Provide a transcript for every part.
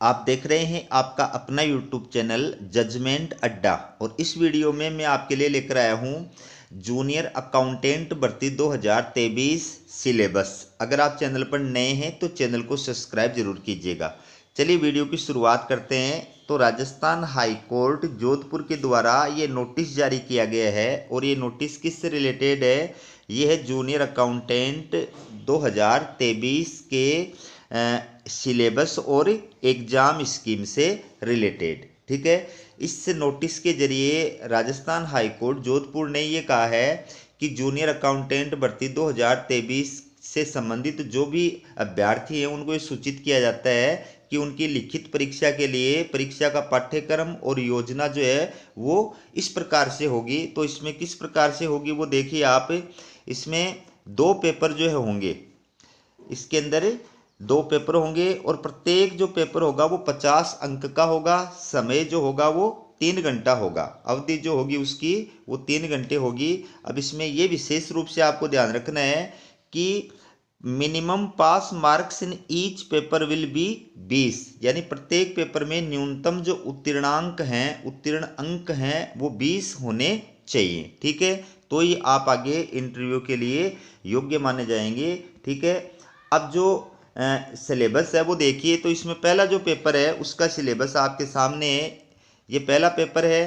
आप देख रहे हैं आपका अपना यूट्यूब चैनल जजमेंट अड्डा। और इस वीडियो में मैं आपके लिए लेकर आया हूं जूनियर अकाउंटेंट भर्ती 2023 सिलेबस। अगर आप चैनल पर नए हैं तो चैनल को सब्सक्राइब जरूर कीजिएगा। चलिए वीडियो की शुरुआत करते हैं। तो राजस्थान हाई कोर्ट जोधपुर के द्वारा ये नोटिस जारी किया गया है और ये नोटिस किससे रिलेटेड है? ये है जूनियर अकाउंटेंट 2023 के सिलेबस और एग्जाम स्कीम से रिलेटेड। ठीक है, इस नोटिस के जरिए राजस्थान हाई कोर्ट जोधपुर ने ये कहा है कि जूनियर अकाउंटेंट भर्ती 2023 से संबंधित जो भी अभ्यर्थी हैं उनको ये सूचित किया जाता है कि उनकी लिखित परीक्षा के लिए परीक्षा का पाठ्यक्रम और योजना जो है वो इस प्रकार से होगी। तो इसमें किस प्रकार से होगी वो देखिए आप। इसमें 2 पेपर जो है होंगे, इसके अंदर 2 पेपर होंगे और प्रत्येक जो पेपर होगा वो 50 अंक का होगा। समय जो होगा वो 3 घंटा होगा। अवधि जो होगी उसकी वो 3 घंटे होगी। अब इसमें ये विशेष रूप से आपको ध्यान रखना है कि minimum pass marks in each paper will be 20, यानी प्रत्येक पेपर में न्यूनतम जो उत्तीर्ण अंक हैं वो 20 होने चाहिए। ठीक है, तो ही आप आगे इंटरव्यू के लिए योग्य माने जाएंगे। ठीक है, अब जो सिलेबस है वो देखिए। तो इसमें पहला जो पेपर है उसका सिलेबस आपके सामने है। ये पहला पेपर है।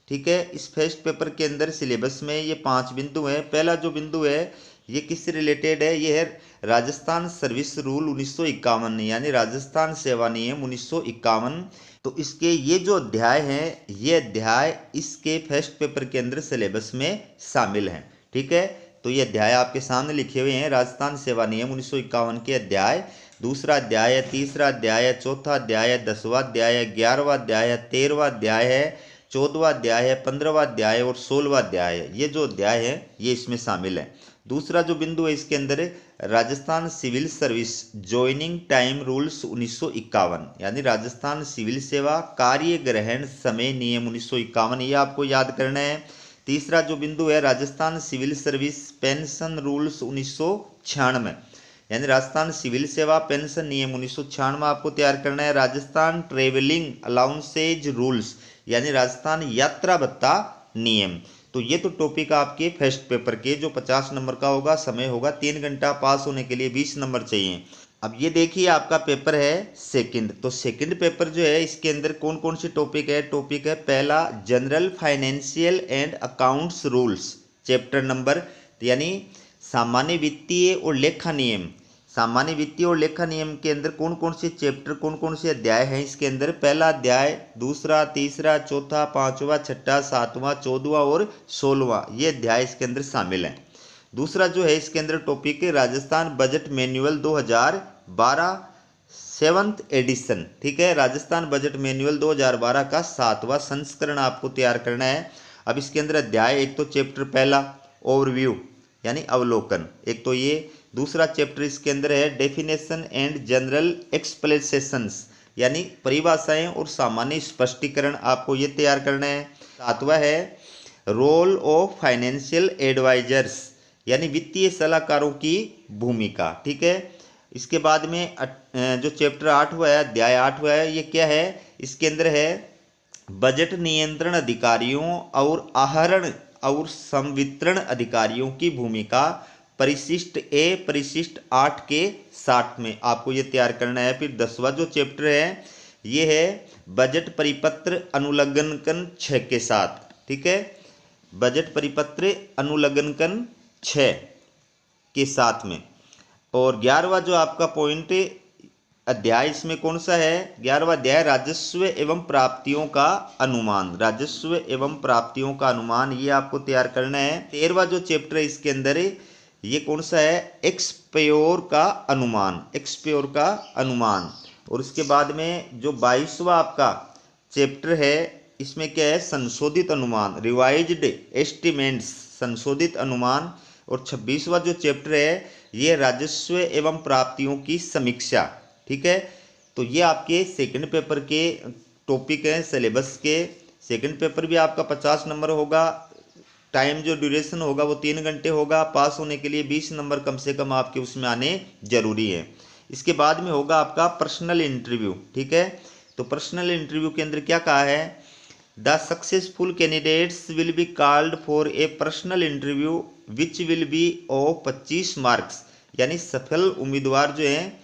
ठीक है, इस फर्स्ट पेपर के अंदर सिलेबस में ये 5 बिंदु हैं। पहला जो बिंदु है ये किससे रिलेटेड है? ये है राजस्थान सर्विस रूल 1951, यानी राजस्थान सेवा नियम 1951। तो इसके ये जो अध्याय हैं ये अध्याय इसके फर्स्ट पेपर के अंदर सिलेबस में शामिल हैं। ठीक है, तो ये अध्याय आपके सामने लिखे हुए हैं। राजस्थान सेवा नियम 1951 के अध्याय, दूसरा अध्याय है, तीसरा अध्याय है, चौथा अध्याय है, 10वां अध्याय है, 11वां अध्याय है, 13वां अध्याय है, 14वां अध्याय है, 15वां अध्याय है और 16वां अध्याय है। ये जो अध्याय है ये इसमें शामिल है। दूसरा जो बिंदु है इसके अंदर Rajasthan civil service joining time rules 1951, यानी राजस्थान सिविल सेवा कार्य ग्रहण समय नियम 1951, ये आपको याद करना है। तीसरा जो बिंदु है Rajasthan civil service pension rules 1996, यानी राजस्थान सिविल सेवा पेंशन नियम 1996 आपको तैयार करना है। राजस्थान ट्रेवलिंग अलाउंसेज रूल्स, यानी राजस्थान यात्रा भत्ता नियम। तो ये तो टॉपिक आपके फर्स्ट पेपर के जो 50 नंबर का होगा, समय होगा 3 घंटा, पास होने के लिए 20 नंबर चाहिए। अब ये देखिए आपका पेपर है सेकंड। तो सेकंड पेपर जो है इसके अंदर कौन कौन से टॉपिक है? टॉपिक है पहला general financial and accounts rules chapter number, यानी सामान्य वित्तीय और लेखा नियम। सामान्य वित्तीय और लेखा नियम के अंदर कौन कौन से चैप्टर, कौन कौन से अध्याय हैं इसके अंदर? पहला अध्याय, दूसरा, तीसरा, चौथा, 5वां, 6वां, 7वां, 14वां और 16वां, ये अध्याय इसके अंदर शामिल हैं। दूसरा जो है इसके अंदर टॉपिक है Rajasthan budget manual 2012 7th addition. ठीक है, राजस्थान बजट मैनुअल 2012 का 7वां संस्करण आपको तैयार करना है। अब इसके अंदर अध्याय, एक तो चैप्टर पहला ओवरव्यू यानी अवलोकन, एक तो ये। दूसरा चैप्टर इसके अंदर है डेफिनेशन एंड जनरल एक्सप्लेनेशंस, यानी परिभाषाएं और सामान्य स्पष्टीकरण, आपको ये तैयार करना है। 7वां है रोल ऑफ फाइनेंशियल एडवाइजर्स, यानी वित्तीय सलाहकारों की भूमिका। ठीक है, इसके बाद में जो चैप्टर 8वां है, अध्याय 8वां है, ये क्या है? इसके अंदर है बजट नियंत्रण अधिकारियों और आहरण और संवितरण अधिकारियों की भूमिका, परिशिष्ट ए परिशिष्ट 8 के 60 में आपको ये तैयार करना है। फिर 10वां जो चैप्टर है ये है बजट परिपत्र अनुलग्नकन 6 के साथ। ठीक है, बजट परिपत्र अनुलग्नकन 6 के साथ में। और 11वां जो आपका पॉइंट अध्याय इसमें कौन सा है? 11वां अध्याय राजस्व एवं प्राप्तियों का अनुमान, राजस्व एवं प्राप्तियों का अनुमान, ये आपको तैयार करना है। 13वां जो चैप्टर है इसके अंदर ये कौन सा है? एक्सप्योर का अनुमान, एक्सप्योर का अनुमान। और उसके बाद में जो 22वां आपका चैप्टर है इसमें क्या है? संशोधित अनुमान, रिवाइज्ड एस्टिमेट्स, संशोधित अनुमान। और 26वां जो चैप्टर है ये राजस्व एवं प्राप्तियों की समीक्षा। ठीक है, तो ये आपके सेकंड पेपर के टॉपिक हैं सिलेबस के। सेकंड पेपर भी आपका 50 नंबर होगा। टाइम जो ड्यूरेशन होगा वो 3 घंटे होगा। पास होने के लिए 20 नंबर कम से कम आपके उसमें आने जरूरी है। इसके बाद में होगा आपका पर्सनल इंटरव्यू। ठीक है, तो पर्सनल इंटरव्यू के अंदर क्या कहा है, the successful candidates will be called for a personal interview which will be of 25 marks, यानी सफल उम्मीदवार जो हैं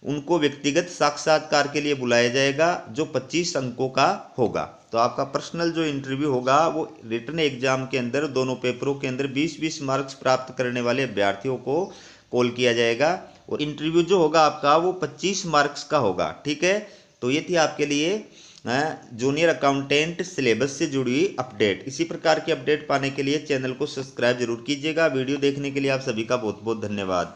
उनको व्यक्तिगत साक्षात्कार के लिए बुलाया जाएगा जो 25 अंकों का होगा। तो आपका पर्सनल जो इंटरव्यू होगा वो रिटन एग्जाम के अंदर दोनों पेपरों के अंदर 20-20 मार्क्स प्राप्त करने वाले अभ्यर्थियों को कॉल किया जाएगा और इंटरव्यू जो होगा आपका वो 25 मार्क्स का होगा। ठीक है, तो ये थी आपके लिए जूनियर अकाउंटेंट सिलेबस से जुड़ी हुई अपडेट। इसी प्रकार की अपडेट पाने के लिए चैनल को सब्सक्राइब जरूर कीजिएगा। वीडियो देखने के लिए आप सभी का बहुत बहुत धन्यवाद।